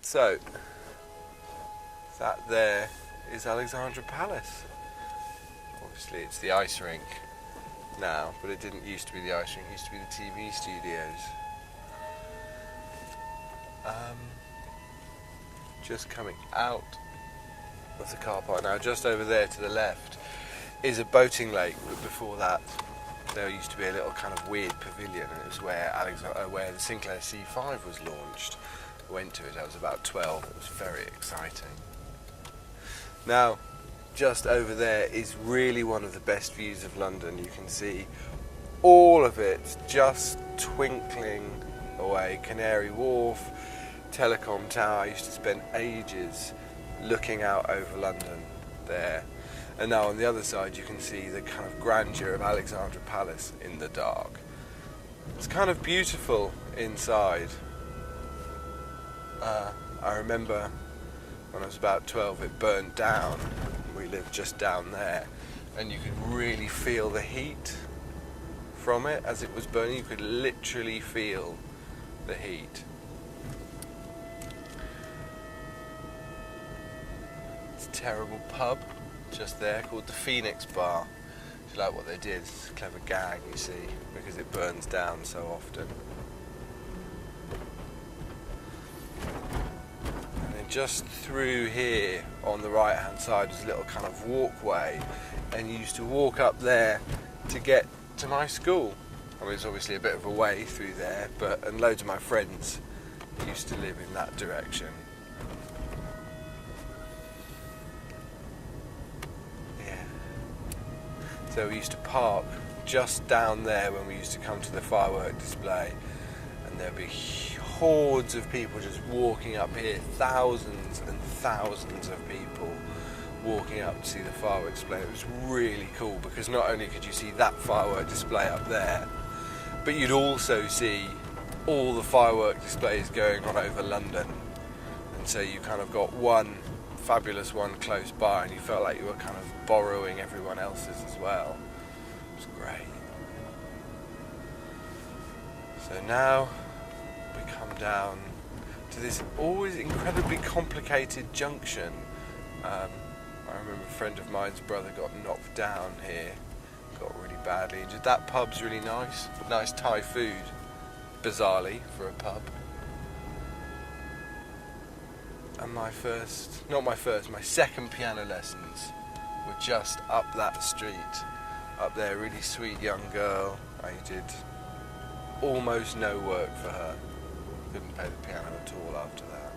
So, that there is Alexandra Palace. Obviously it's the ice rink now, but it didn't used to be the ice rink, it used to be the TV studios. Just coming out of the car park now, just over there to the left is a boating lake, but before that there used to be a little kind of weird pavilion, and it was where the Sinclair C5 was launched. I went to it, I was about 12, it was very exciting. Now, just over there is really one of the best views of London. You can see all of it just twinkling away. Canary Wharf, Telecom Tower. I used to spend ages looking out over London there. And now on the other side you can see the kind of grandeur of Alexandra Palace in the dark. It's kind of beautiful inside. I remember when I was about 12 it burnt down. We lived just down there, and you could really feel the heat from it as it was burning. You could literally feel the heat. It's a terrible pub just there called the Phoenix Bar. If you like what they did, it's a clever gag, you see, because it burns down so often. Just through here on the right hand side was a little kind of walkway, and you used to walk up there to get to my school. I mean, it's obviously a bit of a way through there, and loads of my friends used to live in that direction. Yeah. So we used to park just down there when we used to come to the firework display, and there'd be hordes of people just walking up here, thousands and thousands of people walking up to see the firework display. It was really cool because not only could you see that firework display up there, but you'd also see all the firework displays going on over London, and so you kind of got one fabulous one close by, and you felt like you were kind of borrowing everyone else's as well. It was great. So now we come down to this always incredibly complicated junction. I remember a friend of mine's brother got knocked down here, got really badly injured. That pub's really nice Thai food, bizarrely, for a pub. And my second piano lessons were just up that street, up there, really sweet young girl. I did almost no work for her. Couldn't play the piano at all after that.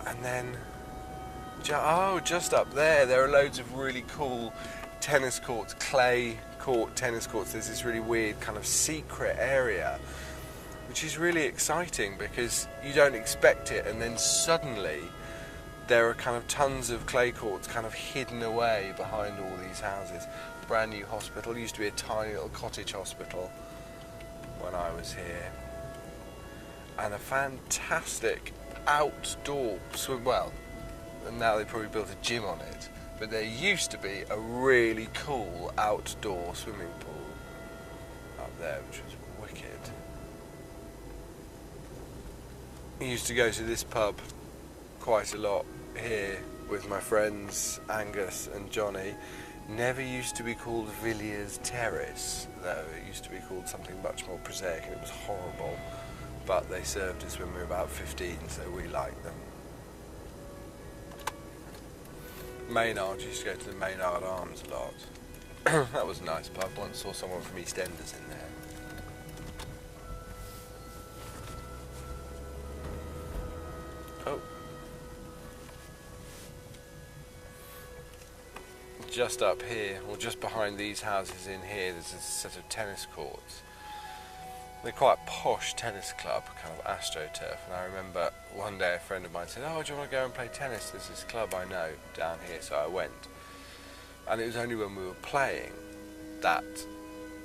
And then, just up there are loads of really cool tennis courts, clay court tennis courts. There's this really weird kind of secret area, which is really exciting because you don't expect it, and then suddenly there are kind of tons of clay courts kind of hidden away behind all these houses. Brand new hospital, used to be a tiny little cottage hospital when I was here, and a fantastic outdoor and now they probably built a gym on it, but there used to be a really cool outdoor swimming pool up there, which was wicked. I used to go to this pub quite a lot here with my friends Angus and Johnny. Never used to be called Villiers Terrace, though. It used to be called something much more prosaic, and it was horrible. But they served us when we were about 15, so we liked them. Maynard, used to go to the Maynard Arms a lot. That was a nice pub. Once saw someone from EastEnders in there. Oh. Just up here, or just behind these houses in here, there's a set of tennis courts. They're quite a posh tennis club, kind of AstroTurf, and I remember one day a friend of mine said, "Oh, do you want to go and play tennis? There's this club I know down here," so I went. And it was only when we were playing that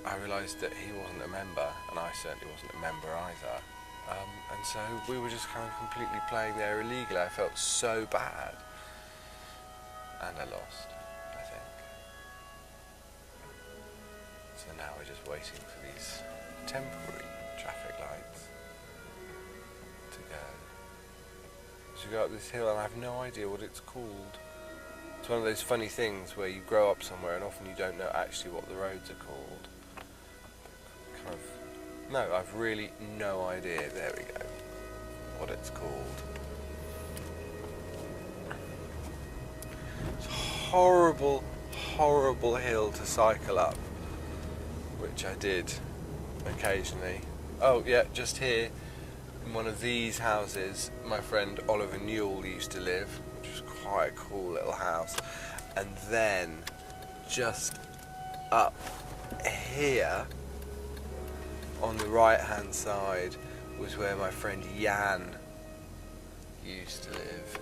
I realised that he wasn't a member, and I certainly wasn't a member either. And so we were just kind of completely playing there illegally. I felt so bad. And I lost, I think. So now we're just waiting for these temporary traffic lights to go. So you go up this hill and I have no idea what it's called. It's one of those funny things where you grow up somewhere and often you don't know actually what the roads are called. Kind of, no, I've really no idea, there we go, what it's called. It's a horrible, horrible hill to cycle up, which I did occasionally. Oh yeah, just here in one of these houses my friend Oliver Newell used to live, which was quite a cool little house. And then just up here on the right hand side was where my friend Jan used to live.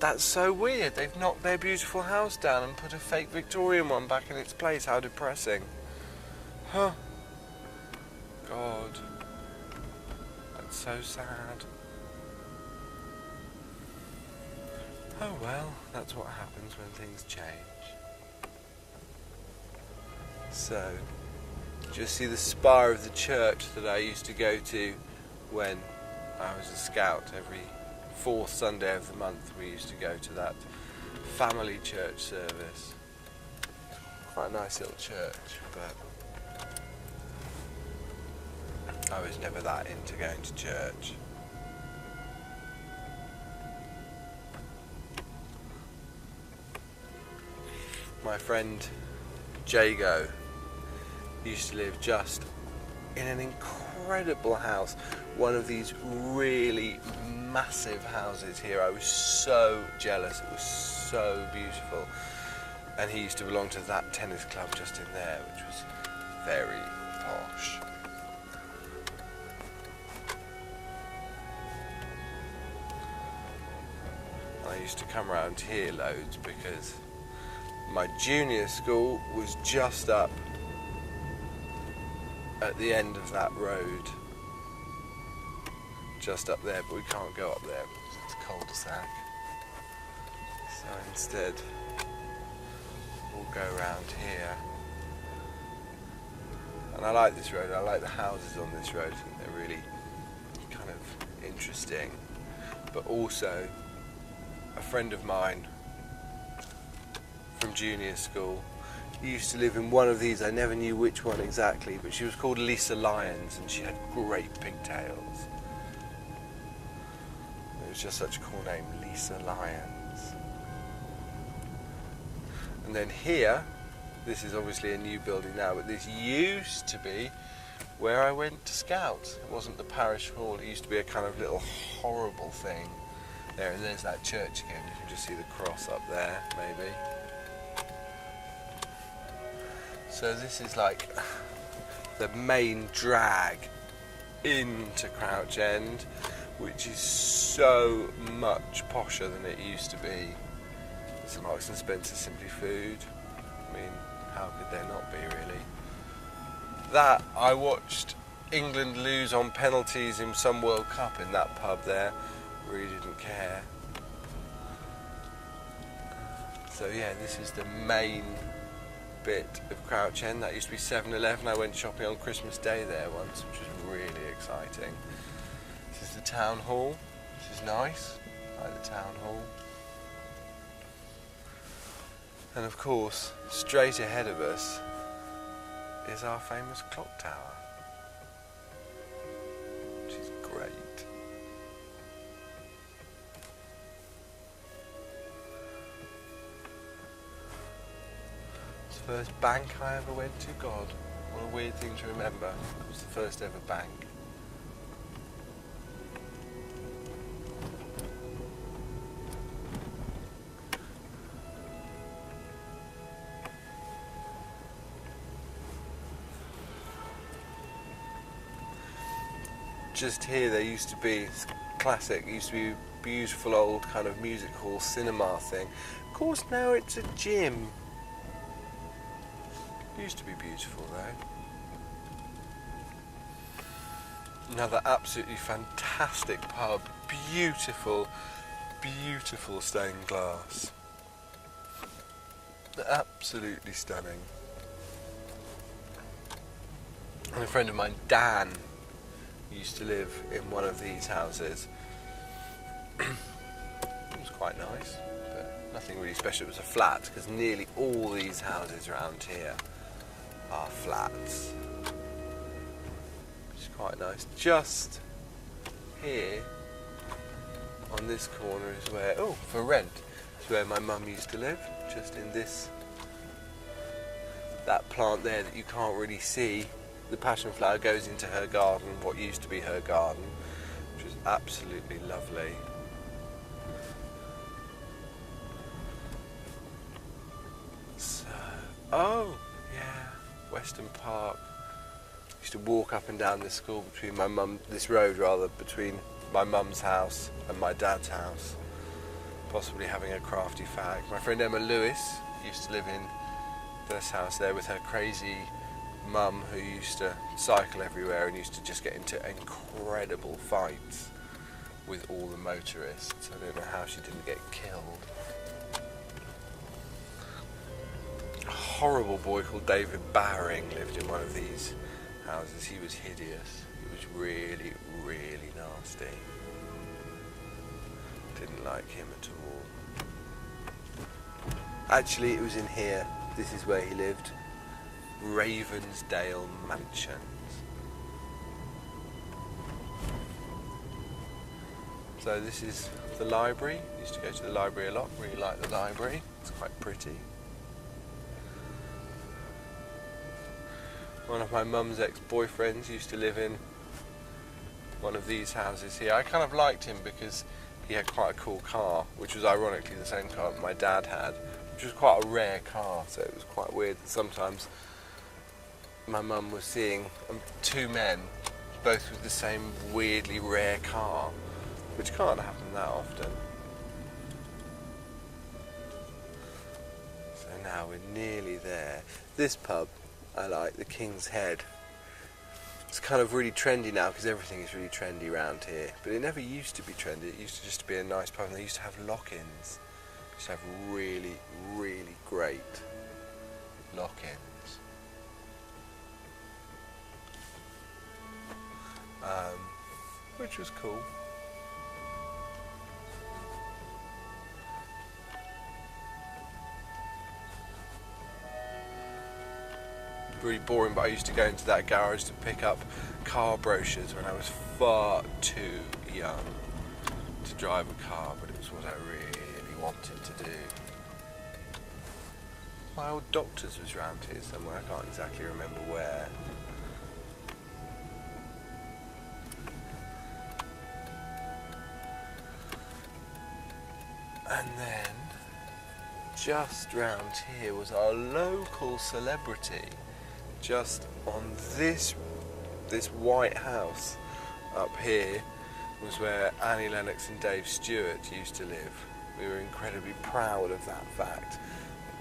That's so weird, they've knocked their beautiful house down and put a fake Victorian one back in its place. How depressing. Huh. God. That's so sad. Oh well, that's what happens when things change. So, just see the spire of the church that I used to go to when I was a scout. Every fourth Sunday of the month we used to go to that family church service. Quite a nice little church, but I was never that into going to church. My friend Jago used to live just in an incredible house, one of these really massive houses here. I was so jealous, it was so beautiful. And he used to belong to that tennis club just in there, which was very posh. I used to come around here loads because my junior school was just up at the end of that road, just up there, but we can't go up there because it's a cul-de-sac. So instead we'll go around here. And I like this road, I like the houses on this road, I think they're really kind of interesting. But also a friend of mine from junior school used to live in one of these. I never knew which one exactly, but she was called Lisa Lyons and she had great pigtails. It was just such a cool name, Lisa Lyons. And then here, this is obviously a new building now, but this used to be where I went to scout. It wasn't the parish hall, it used to be a kind of little horrible thing there. And there's that church again, you can just see the cross up there, maybe. So this is like the main drag into Crouch End, which is so much posher than it used to be. It's Marks and Spencer Simply Food. I mean, how could there not be, really? That, I watched England lose on penalties in some World Cup in that pub there. Really didn't care. So yeah, this is the main bit of Crouch End. That used to be 7-Eleven. I went shopping on Christmas Day there once, which was really exciting. This is the town hall. This is nice. I like the town hall. And of course, straight ahead of us is our famous clock tower, which is great. It's the first bank I ever went to. God, what a weird thing to remember. It was the first ever bank. Just here there used to be, it's classic, used to be a beautiful old kind of music hall cinema thing. Of course now it's a gym. Used to be beautiful though. Another absolutely fantastic pub, beautiful, beautiful stained glass. Absolutely stunning. And a friend of mine, Dan, used to live in one of these houses. It was quite nice, but nothing really special. It was a flat, because nearly all these houses around here are flats. Which is quite nice. Just here, on this corner is where, oh, for rent, is where my mum used to live, just in this, that plant there that you can't really see. The passion flower goes into her garden, what used to be her garden, which is absolutely lovely. So, oh, yeah, Western Park. Used to walk up and down this school between this road rather, between my mum's house and my dad's house, possibly having a crafty fag. My friend Emma Lewis used to live in this house there with her crazy mum, who used to cycle everywhere and used to just get into incredible fights with all the motorists. I don't know how she didn't get killed. A horrible boy called David Bowering lived in one of these houses. He was hideous. He was really, really nasty. Didn't like him at all. Actually, it was in here. This is where he lived. Ravensdale Mansions. So this is the library. Used to go to the library a lot. Really like the library. It's quite pretty. One of my mum's ex-boyfriends used to live in one of these houses here. I kind of liked him because he had quite a cool car, which was ironically the same car that my dad had, which was quite a rare car, so it was quite weird that sometimes my mum was seeing two men, both with the same weirdly rare car, which can't happen that often. So now we're nearly there. This pub I like, the King's Head. It's kind of really trendy now because everything is really trendy around here, but it never used to be trendy. It used to just be a nice pub, and they used to have lock-ins. They used to have really, really great lock-ins. Which was cool. Really boring, but I used to go into that garage to pick up car brochures when I was far too young to drive a car, but it was what I really wanted to do. My old doctor's was round here somewhere, I can't exactly remember where. And then, just round here was our local celebrity. Just on this white house up here was where Annie Lennox and Dave Stewart used to live. We were incredibly proud of that fact.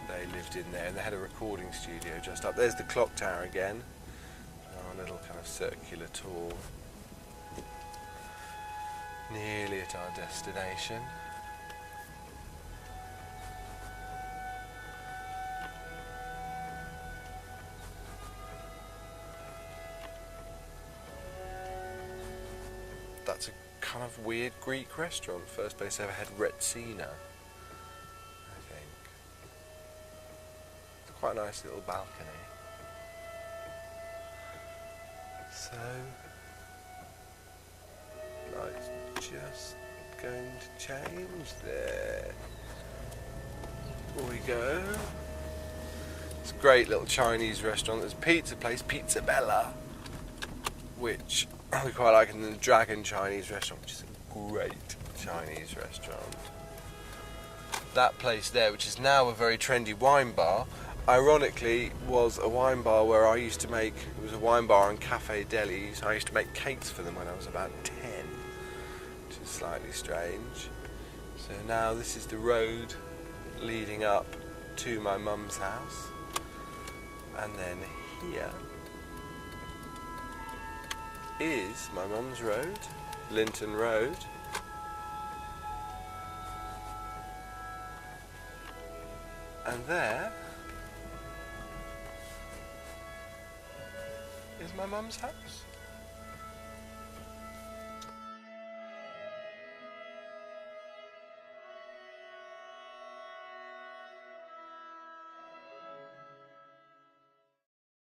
They lived in there, and they had a recording studio just up. There's the clock tower again. Our little kind of circular tour. Nearly at our destination. That's a kind of weird Greek restaurant. First place I ever had Retsina, I think. It's quite a nice little balcony. So, light's just going to change there. Here we go. It's a great little Chinese restaurant. There's a pizza place, Pizza Bella, which I quite like, in the Dragon Chinese restaurant, which is a great Chinese restaurant. That place there, which is now a very trendy wine bar, ironically was a wine bar where I used to make, it was a wine bar and cafe delis. I used to make cakes for them when I was about 10, which is slightly strange. So now this is the road leading up to my mum's house, and then here is my mum's road, Linton Road. And there is my mum's house.